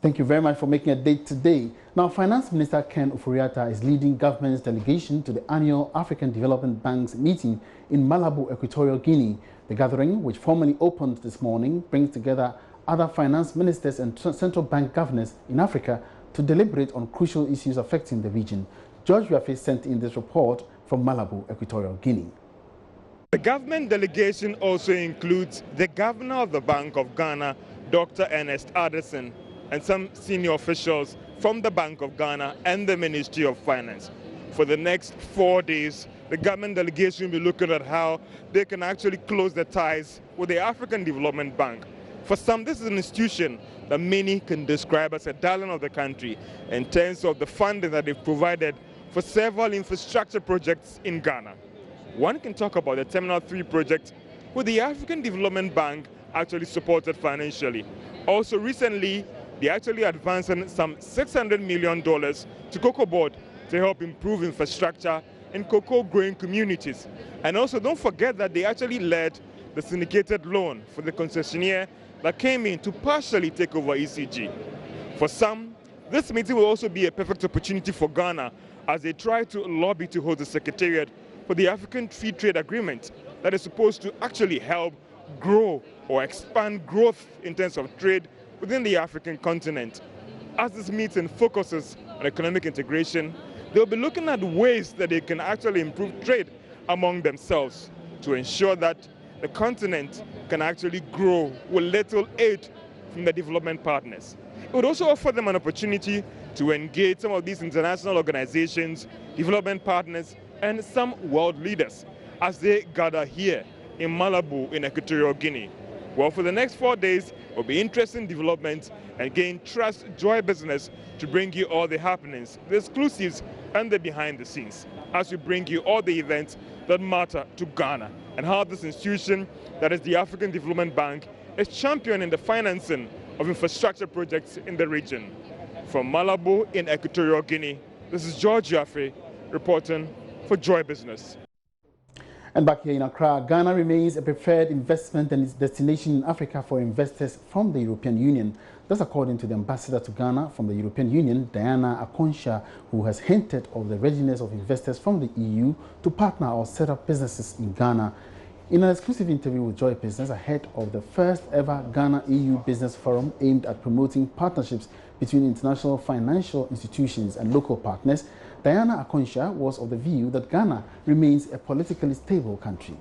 Thank you very much for making a date today. Now, Finance Minister Ken Ofori-Atta is leading government's delegation to the annual African Development Bank's meeting in Malabo, Equatorial Guinea. The gathering, which formally opened this morning, brings together other finance ministers and central bank governors in Africa to deliberate on crucial issues affecting the region. George Yafe sent in this report from Malabo, Equatorial Guinea. The government delegation also includes the governor of the Bank of Ghana, Dr. Ernest Addison, and some senior officials from the Bank of Ghana and the Ministry of Finance. For the next 4 days, the government delegation will be looking at how they can actually close the ties with the African Development Bank. For some, this is an institution that many can describe as a darling of the country in terms of the funding that they've provided for several infrastructure projects in Ghana. One can talk about the Terminal 3 project, which the African Development Bank actually supported financially. Also recently, they actually advanced some $600 million to Cocoa Board to help improve infrastructure in cocoa growing communities. And also don't forget that they actually led the syndicated loan for the concessionaire that came in to partially take over ECG. For some, this meeting will also be a perfect opportunity for Ghana as they try to lobby to hold the Secretariat for the African Free Trade Agreement that is supposed to actually help grow or expand growth in terms of trade within the African continent. As this meeting focuses on economic integration, they'll be looking at ways that they can actually improve trade among themselves to ensure that the continent can actually grow with little aid from the development partners. It would also offer them an opportunity to engage some of these international organizations, development partners, and some world leaders as they gather here in Malabo in Equatorial Guinea. Well, for the next 4 days, it will be interesting developments, and again, trust Joy Business to bring you all the happenings, the exclusives, and the behind the scenes as we bring you all the events that matter to Ghana and how this institution, that is the African Development Bank, is championing the financing of infrastructure projects in the region. From Malabo in Equatorial Guinea, this is George Yafe reporting for Joy Business. And back here in Accra, Ghana remains a preferred investment and its destination in Africa for investors from the European Union. That's according to the ambassador to Ghana from the European Union, Diana Akonsha, who has hinted of the readiness of investors from the EU to partner or set up businesses in Ghana. In an exclusive interview with Joy Business ahead of the first ever Ghana-EU Business Forum aimed at promoting partnerships between international financial institutions and local partners, Diana Akonsha was of the view that Ghana remains a politically stable country.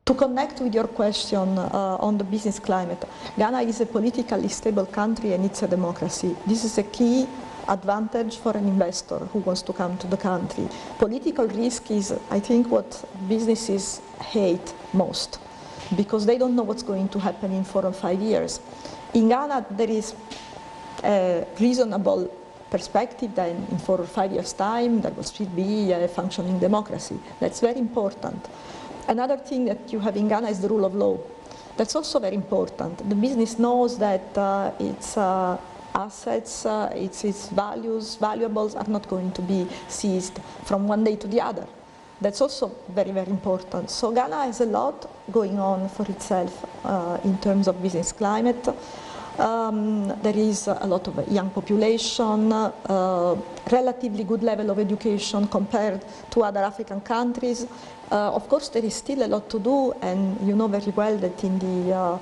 To connect with your question on the business climate, Ghana is a politically stable country and it's a democracy. This is a key advantage for an investor who wants to come to the country. Political risk is, I think, what businesses hate most because they don't know what's going to happen in 4 or 5 years. In Ghana, there is a reasonable perspective that in 4 or 5 years' time there will still be a functioning democracy. That's very important. Another thing that you have in Ghana is the rule of law. That's also very important. The business knows that its assets, its valuables are not going to be seized from one day to the other. That's also very, very important. So Ghana has a lot going on for itself in terms of business climate. There is a lot of young population, relatively good level of education compared to other African countries. Of course, there is still a lot to do, and you know very well that in the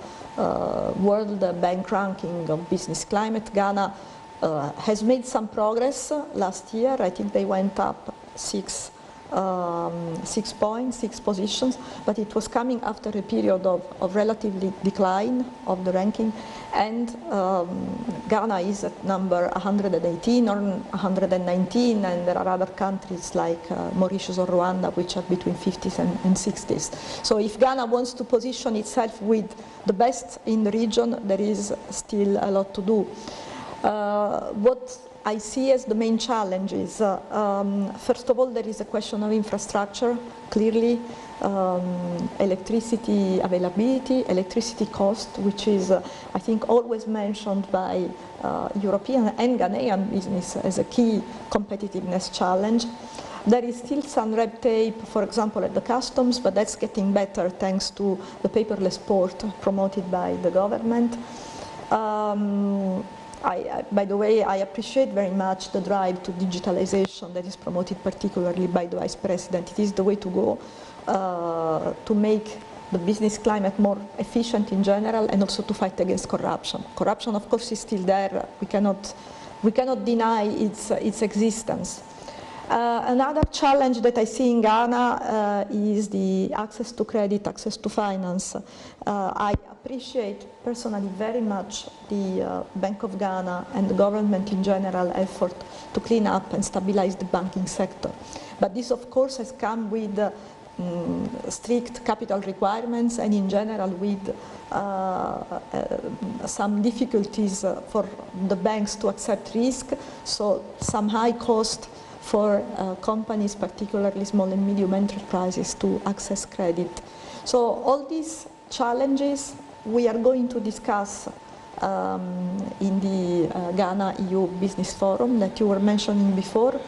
World Bank ranking of business climate, Ghana has made some progress last year. I think they went up 6 points, 6 positions, but it was coming after a period of relatively decline of the ranking, and Ghana is at number 118 or 119, and there are other countries like Mauritius or Rwanda which are between 50s and 60s. So if Ghana wants to position itself with the best in the region, there is still a lot to do. What I see as the main challenge is, first of all, there is a question of infrastructure, clearly, electricity availability, electricity cost, which is, I think, always mentioned by European and Ghanaian business as a key competitiveness challenge. There is still some red tape, for example, at the customs, but that's getting better thanks to the paperless port promoted by the government. By the way, I appreciate very much the drive to digitalization that is promoted particularly by the Vice President. It is the way to go to make the business climate more efficient in general and also to fight against corruption. Corruption, of course, is still there. We cannot deny its existence. Another challenge that I see in Ghana is the access to credit, access to finance. I appreciate personally very much the Bank of Ghana and the government in general effort to clean up and stabilize the banking sector. But this, of course, has come with strict capital requirements and in general with some difficulties for the banks to accept risk, so some high cost for companies, particularly small and medium enterprises, to access credit. So all these challenges we are going to discuss in the Ghana EU Business Forum that you were mentioning before.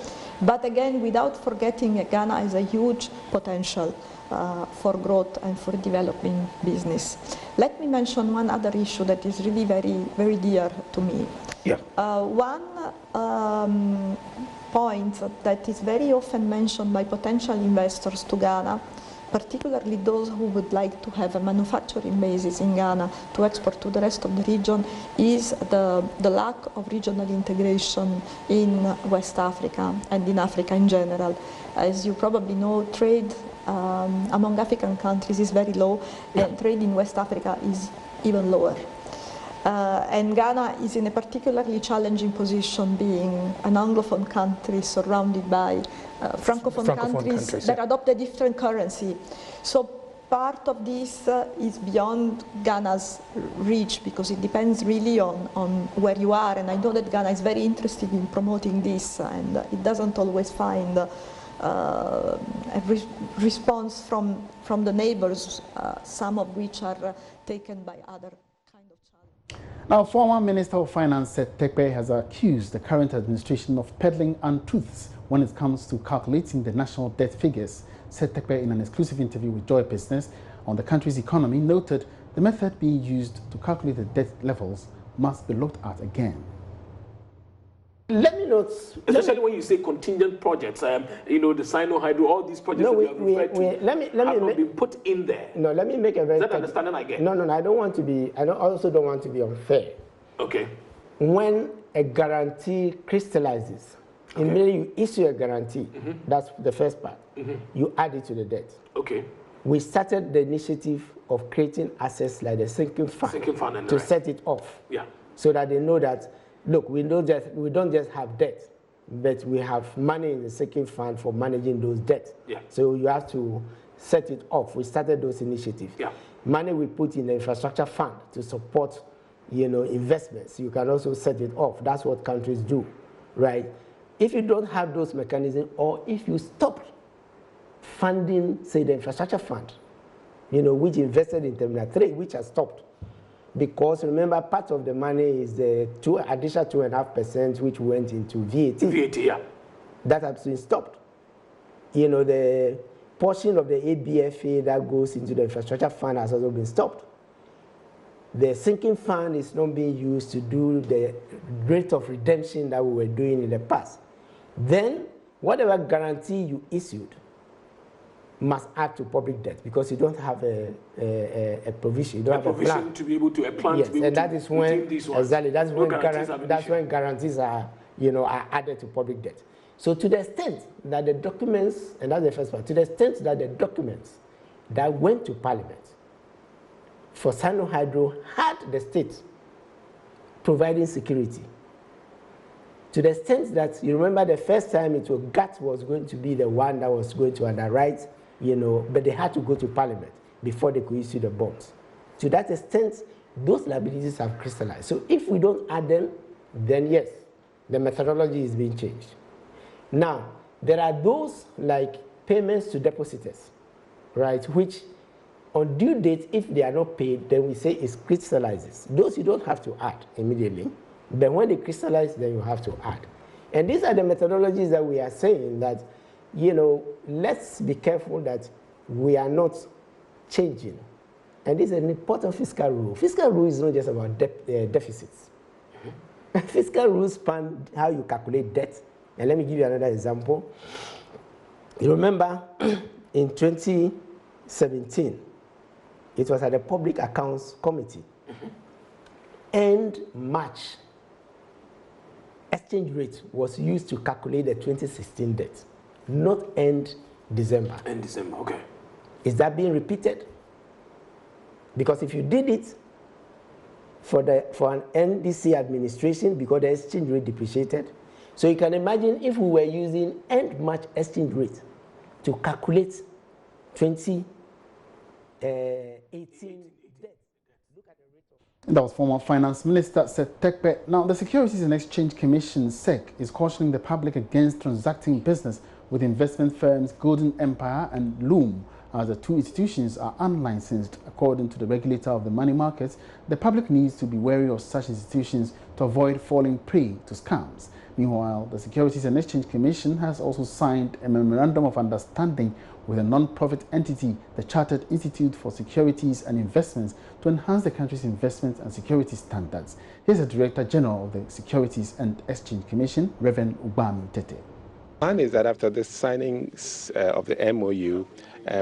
But again, without forgetting, Ghana has a huge potential for growth and for developing business. Let me mention one other issue that is really very dear to me. Yeah. One point that is very often mentioned by potential investors to Ghana, particularly those who would like to have a manufacturing basis in Ghana to export to the rest of the region, is the lack of regional integration in West Africa and in Africa in general. As you probably know, trade among African countries is very low, and trade in West Africa is even lower. And Ghana is in a particularly challenging position, being an Anglophone country surrounded by Francophone countries that adopt a different currency. So part of this is beyond Ghana's reach, because it depends really on where you are. And I know that Ghana is very interested in promoting this, and it doesn't always find a response from the neighbors, some of which are taken by other kind of challenges. Now, former Minister of Finance Seth Terkper has accused the current administration of peddling untruths when it comes to calculating the national debt figures. Seth Terkper, in an exclusive interview with Joy Business on the country's economy, noted the method being used to calculate the debt levels must be looked at again. Let me note, especially when you say contingent projects, you know, the Sino-Hydro, all these projects that you have referred to have not been put in there. No, let me make a very... Is that understanding I get? No, I don't want to be, also don't want to be unfair. Okay. When a guarantee crystallizes, immediately you issue a guarantee, that's the first part. You add it to the debt. Okay. We started the initiative of creating assets like the sinking fund to set it off. Yeah. So that they know that, look, we don't just have debt, but we have money in the sinking fund for managing those debts. Yeah. So you have to set it off. We started those initiatives. Yeah. Money we put in the infrastructure fund to support, you know, investments. You can also set it off. That's what countries do, right? If you don't have those mechanisms, or if you stop funding, say, the infrastructure fund, you know, which invested in Terminal 3, which has stopped. Because remember, part of the money is the additional 2.5% which went into VAT. VAT, yeah. That has been stopped. You know, the portion of the ABFA that goes into the infrastructure fund has also been stopped. The sinking fund is not being used to do the rate of redemption that we were doing in the past. Then, whatever guarantee you issued must add to public debt, because you don't have a provision. You don't have a plan to be able to plan. Yes, to be able and that is when exactly that's when guarantees are, you know, are added to public debt. So to the extent that the documents, and that's the first part, to the extent that the documents that went to Parliament for Sino-Hydro had the state providing security. To the extent that, you remember the first time it was GATT was going to be the one that was going to underwrite, you know, but they had to go to Parliament before they could issue the bonds. To that extent, those liabilities have crystallized. So if we don't add them, then yes, the methodology is being changed. Now, there are those like payments to depositors, right, which on due date, if they are not paid, then we say it crystallizes. Those you don't have to add immediately. But when they crystallize, then you have to add. And these are the methodologies that we are saying that, you know, let's be careful that we are not changing. And this is an important fiscal rule. Fiscal rule is not just about deficits. Fiscal rules span how you calculate debt. And let me give you another example. You remember in 2017, it was at the Public Accounts Committee. End March exchange rate was used to calculate the 2016 debt, not end December. End December, okay. Is that being repeated? Because if you did it for an NDC administration, because the exchange rate depreciated, so you can imagine if we were using end March exchange rate to calculate 2018 debt. Look at the rate of. That was former Finance Minister Seth Tekpe. Now, the Securities and Exchange Commission, SEC, is cautioning the public against transacting business with investment firms Golden Empire and Loom, as the two institutions are unlicensed. According to the regulator of the money markets, the public needs to be wary of such institutions to avoid falling prey to scams. Meanwhile, the Securities and Exchange Commission has also signed a memorandum of understanding with a non-profit entity, the Chartered Institute for Securities and Investments, to enhance the country's investment and security standards. Here's the Director General of the Securities and Exchange Commission, Reverend Ubami Tete. One is that after the signing of the MOU,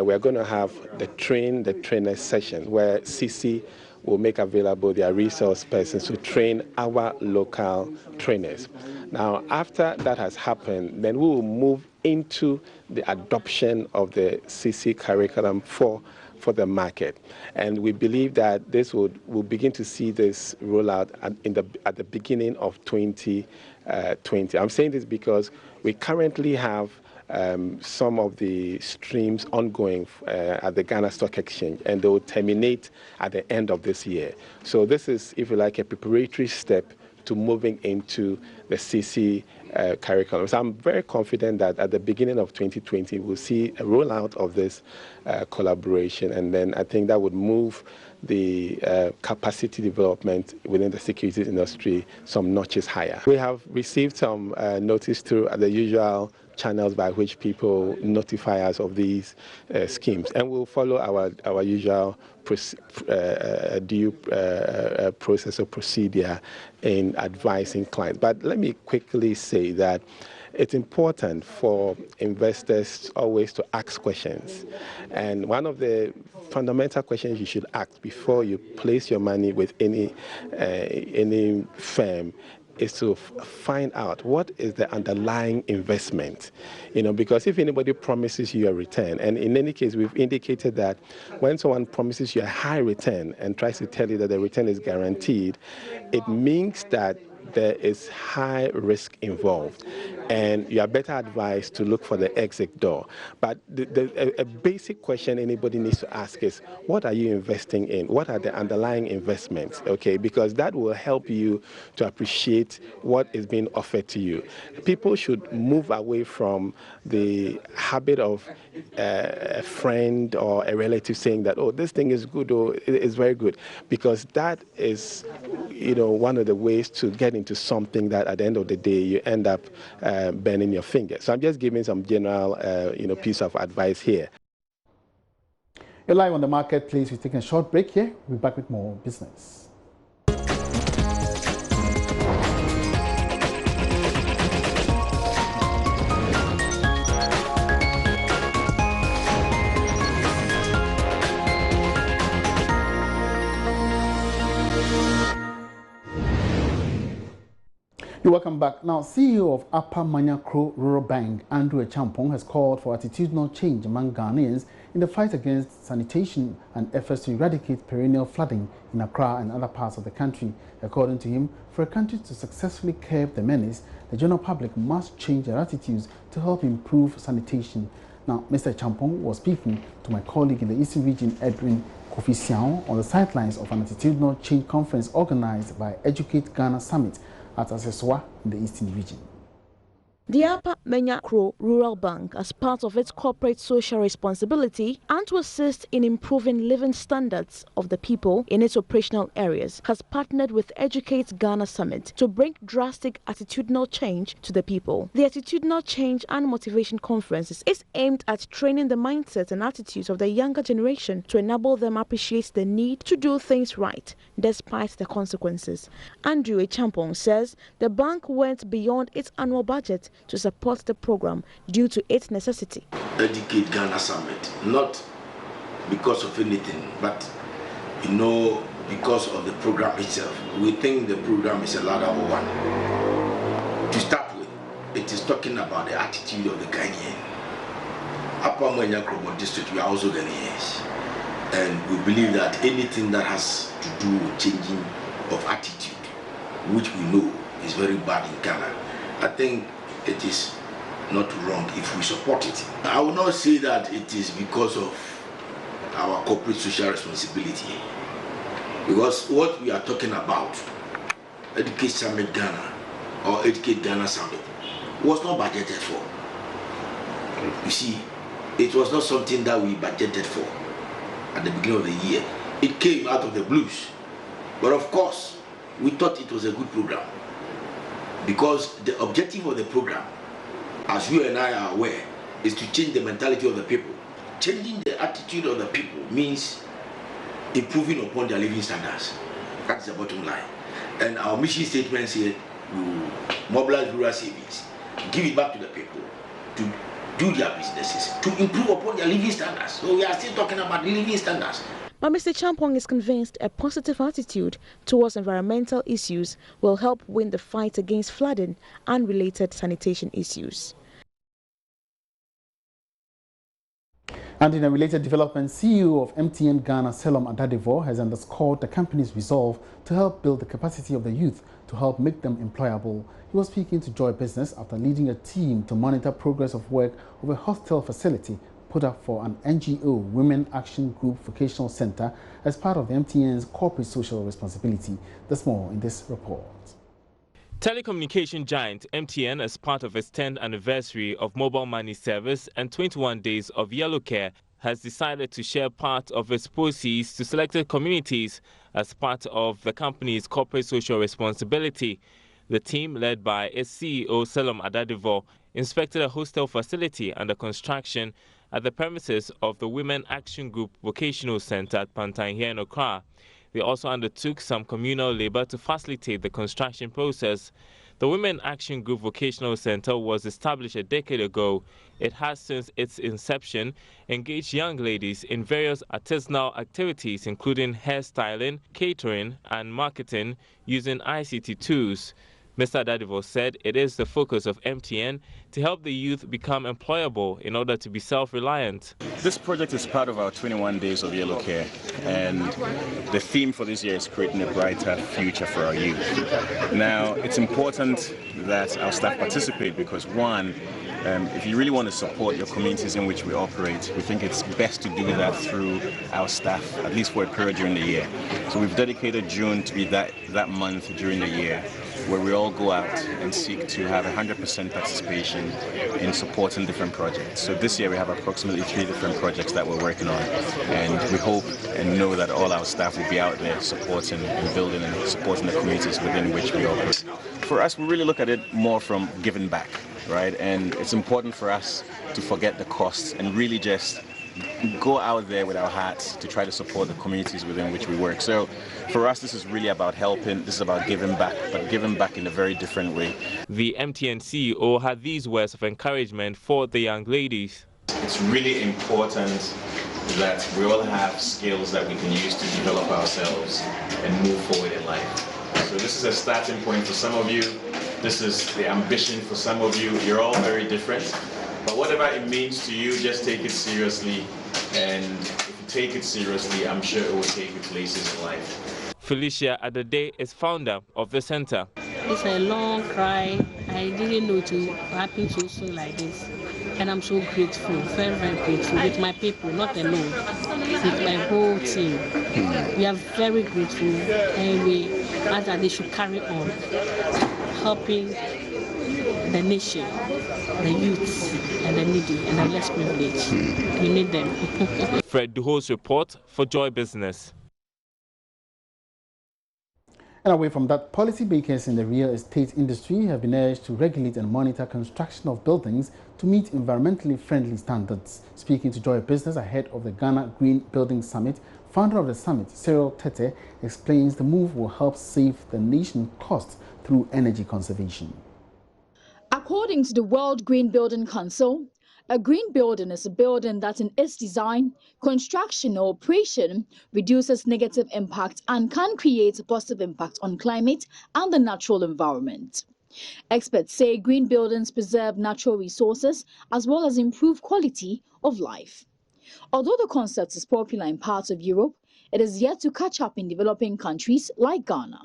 we're going to have the trainer session where CC will make available their resource persons to train our local trainers. Now, after that has happened, then we will move into the adoption of the CC curriculum for the market. And we believe that this we'll begin to see this roll out at the beginning of 2020. I'm saying this because we currently have some of the streams ongoing at the Ghana Stock Exchange, and they will terminate at the end of this year. So this is, if you like, a preparatory step to moving into the CC curriculum. So I'm very confident that at the beginning of 2020, we'll see a rollout of this collaboration, and then I think that would move the capacity development within the securities industry some notches higher. We have received some notice through the usual channels by which people notify us of these schemes, and we'll follow our usual due process or procedure in advising clients. But let me quickly say that it's important for investors always to ask questions, and one of the fundamental questions you should ask before you place your money with any firm is to find out what is the underlying investment, because if anybody promises you a return, and in any case we've indicated that when someone promises you a high return and tries to tell you that the return is guaranteed, it means that there is high risk involved, and you are better advised to look for the exit door. But a basic question anybody needs to ask is, what are you investing in? What are the underlying investments? Okay, because that will help you to appreciate what is being offered to you. People should move away from the habit of a friend or a relative saying that, oh, this thing is good or it is very good, because that is, one of the ways to get into something that at the end of the day you end up burning your fingers. So I'm just giving some general, piece of advice here. You're live on the marketplace. We're taking a short break here. We'll be back with more business. You're welcome back. Now, CEO of Upper Manyakro Rural Bank, Andrew Champong, has called for attitudinal change among Ghanaians in the fight against sanitation and efforts to eradicate perennial flooding in Accra and other parts of the country. According to him, for a country to successfully curb the menace, the general public must change their attitudes to help improve sanitation. Now, Mr. Champong was speaking to my colleague in the Eastern Region, Edwin Kofi Siao, on the sidelines of an attitudinal change conference organized by Educate Ghana Summit at Aseswa in the Eastern Region. The Upper Menya Kro Rural Bank, as part of its corporate social responsibility and to assist in improving living standards of the people in its operational areas, has partnered with Educate Ghana Summit to bring drastic attitudinal change to the people. The Attitudinal Change and Motivation Conference is aimed at training the mindsets and attitudes of the younger generation to enable them appreciate the need to do things right despite the consequences. Andrew Champong says the bank went beyond its annual budget to support the program due to its necessity. Educate Ghana Summit, not because of anything, but because of the program itself. We think the program is a laudable one. To start with, it is talking about the attitude of the Ghanaian. Upper Menya Kro district, we are also Ghanaians, and we believe that anything that has to do with changing of attitude, which we know is very bad in Ghana, I think it is not wrong if we support it. I will not say that it is because of our corporate social responsibility, because what we are talking about, Educate Summit Ghana or Educate Ghana Summit, was not budgeted for. You see, it was not something that we budgeted for at the beginning of the year. It came out of the blues, but of course we thought it was a good program, because the objective of the program, as you and I are aware, is to change the mentality of the people. Changing the attitude of the people means improving upon their living standards. That's the bottom line. And our mission statements here will mobilize rural savings, give it back to the people to do their businesses, to improve upon their living standards. So we are still talking about living standards. But Mr. Champong is convinced a positive attitude towards environmental issues will help win the fight against flooding and related sanitation issues. And in a related development, CEO of MTN Ghana, Selom Adadivo, has underscored the company's resolve to help build the capacity of the youth to help make them employable. He was speaking to Joy Business after leading a team to monitor progress of work of a hostel facility put up for an NGO Women Action Group Vocational Center as part of the MTN's corporate social responsibility. There's more in this report. Telecommunication giant MTN, as part of its 10th anniversary of mobile money service and 21 days of Yellow Care, has decided to share part of its proceeds to selected communities as part of the company's corporate social responsibility. The team, led by its CEO Selom Adadivo, inspected a hostel facility under construction at the premises of the Women Action Group Vocational Center at Pantan here in Accra. They also undertook some communal labor to facilitate the construction process. The Women Action Group Vocational Center was established a decade ago. It has, since its inception, engaged young ladies in various artisanal activities, including hairstyling, catering, and marketing using ICT tools. Mr. Adadivo said it is the focus of MTN to help the youth become employable in order to be self-reliant. This project is part of our 21 days of Yellow Care, and the theme for this year is creating a brighter future for our youth. Now, it's important that our staff participate because, one, if you really want to support your communities in which we operate, we think it's best to do that through our staff, at least for a period during the year. So we've dedicated June to be that month during the year where we all go out and seek to have 100% participation in supporting different projects. So this year we have approximately 3 different projects that we're working on, and we hope and know that all our staff will be out there supporting and building and supporting the communities within which we operate. For us, we really look at it more from giving back, right? And it's important for us to forget the costs and really just go out there with our hearts to try to support the communities within which we work. So for us, this is really about helping, this is about giving back, but giving back in a very different way. The MTN CEO had these words of encouragement for the young ladies. It's really important that we all have skills that we can use to develop ourselves and move forward in life. So this is a starting point for some of you. This is the ambition for some of you. You're all very different. But whatever it means to you, just take it seriously. And if you take it seriously, I'm sure it will take you places in life. Felicia Adade is founder of the center. It's a long cry. I didn't know it would happen so soon like this. And I'm so grateful, very, very grateful with my people, not alone, with my whole team. We are very grateful, and we ask that they should carry on helping the nation the youth and the needy and the less privileged. You need them. Fred Duho's report for Joy Business. And away from that, policymakers in the real estate industry have been urged to regulate and monitor construction of buildings to meet environmentally friendly standards. Speaking to Joy Business ahead of the Ghana Green Building Summit, founder of the summit, Cyril Tete, explains the move will help save the nation costs through energy conservation. According to the World Green Building Council, a green building is a building that in its design, construction or operation reduces negative impact and can create a positive impact on climate and the natural environment. Experts say green buildings preserve natural resources as well as improve quality of life. Although the concept is popular in parts of Europe, it is yet to catch up in developing countries like Ghana.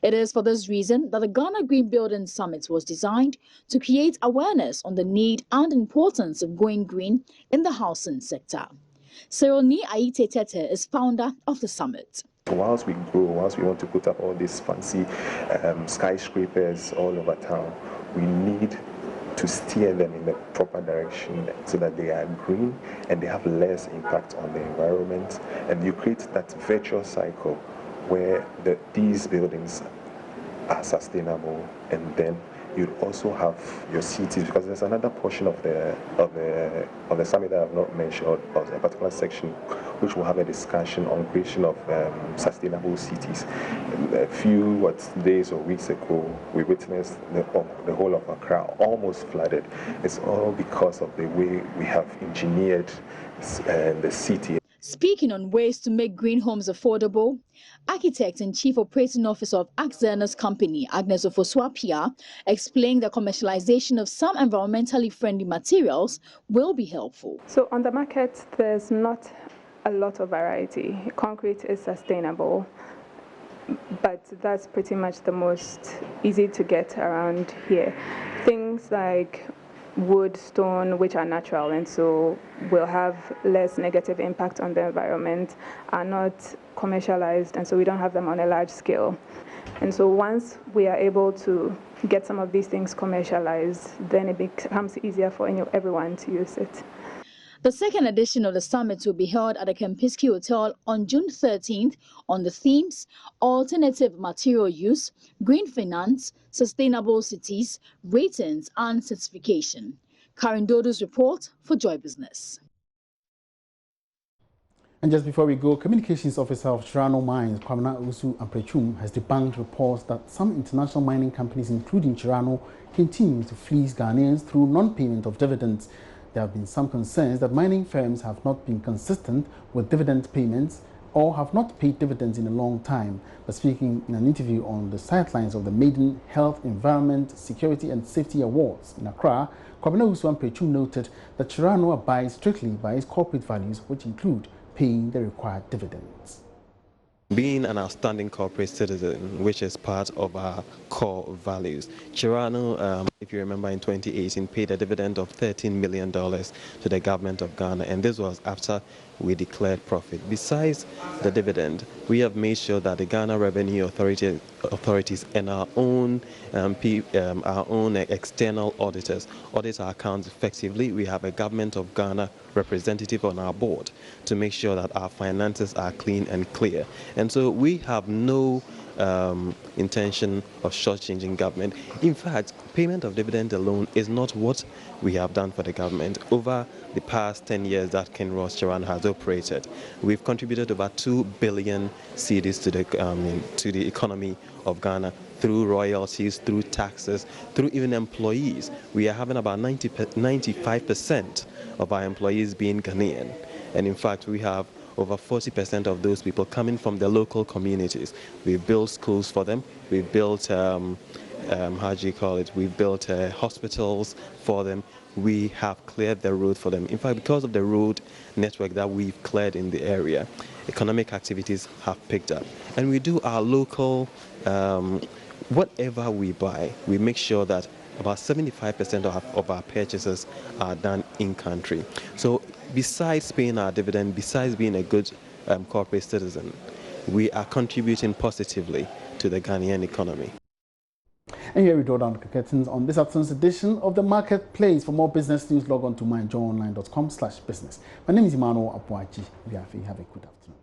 It is for this reason that the Ghana Green Building Summit was designed to create awareness on the need and importance of going green in the housing sector. Cyril Tete is founder of the summit. Whilst we grow, whilst we want to put up all these fancy skyscrapers all over town, we need to steer them in the proper direction so that they are green and they have less impact on the environment. And you create that virtuous cycle where these buildings are sustainable, and then you'd also have your cities, because there's another portion of the summit that I've not mentioned, or a particular section which will have a discussion on creation of sustainable cities. A few days or weeks ago, we witnessed the whole of Accra almost flooded. It's all because of the way we have engineered the city. Speaking on ways to make green homes affordable, architect and chief operating officer of Axerna's company, Agnes Ofoswapia, explained that commercialization of some environmentally friendly materials will be helpful. So on the market, there's not a lot of variety. Concrete is sustainable, but that's pretty much the most easy to get around here. Things like wood, stone, which are natural and so will have less negative impact on the environment, are not commercialized, and so we don't have them on a large scale. And so once we are able to get some of these things commercialized, then it becomes easier for everyone to use it. The second edition of the summit will be held at the Kempinski Hotel on June 13th on the themes Alternative Material Use, Green Finance, Sustainable Cities, Ratings and Certification. Karen Dodo's report for Joy Business. And just before we go, Communications Officer of Chirano Mines, Kwamina Usu Amprechum, has debunked reports that some international mining companies, including Chirano, continue to fleece Ghanaians through non-payment of dividends. There have been some concerns that mining firms have not been consistent with dividend payments or have not paid dividends in a long time. But speaking in an interview on the sidelines of the Maiden Health, Environment, Security and Safety Awards in Accra, Kwabena Usuan Prechum noted that Chirano abides strictly by its corporate values, which include paying the required dividends. Being an outstanding corporate citizen, which is part of our core values. Chirano, if you remember, in 2018 paid a dividend of $13 million to the government of Ghana, and this was after we declared profit. Besides the dividend, we have made sure that the Ghana Revenue authorities and our own external auditors audit our accounts effectively. We have a government of Ghana representative on our board to make sure that our finances are clean and clear. And so we have no intention of shortchanging government. In fact, payment of dividend alone is not what we have done for the government. Over the past 10 years that Ken Ross Chirano has operated, we've contributed over 2 billion cedis to the economy of Ghana through royalties, through taxes, through even employees. We are having about 95% of our employees being Ghanaian. And in fact, we have over 40% of those people coming from the local communities. We've built schools for them. We've built, we've built hospitals for them. We have cleared the road for them. In fact, because of the road network that we've cleared in the area, economic activities have picked up. And we do our local, whatever we buy, we make sure that about 75% of our purchases are done in country. So besides paying our dividend, besides being a good corporate citizen, we are contributing positively to the Ghanaian economy. And here we draw down the curtains on this afternoon's edition of The Marketplace. For more business news, log on to myjoyonline.com/business. My name is Emmanuel Apuachi. Have a good afternoon.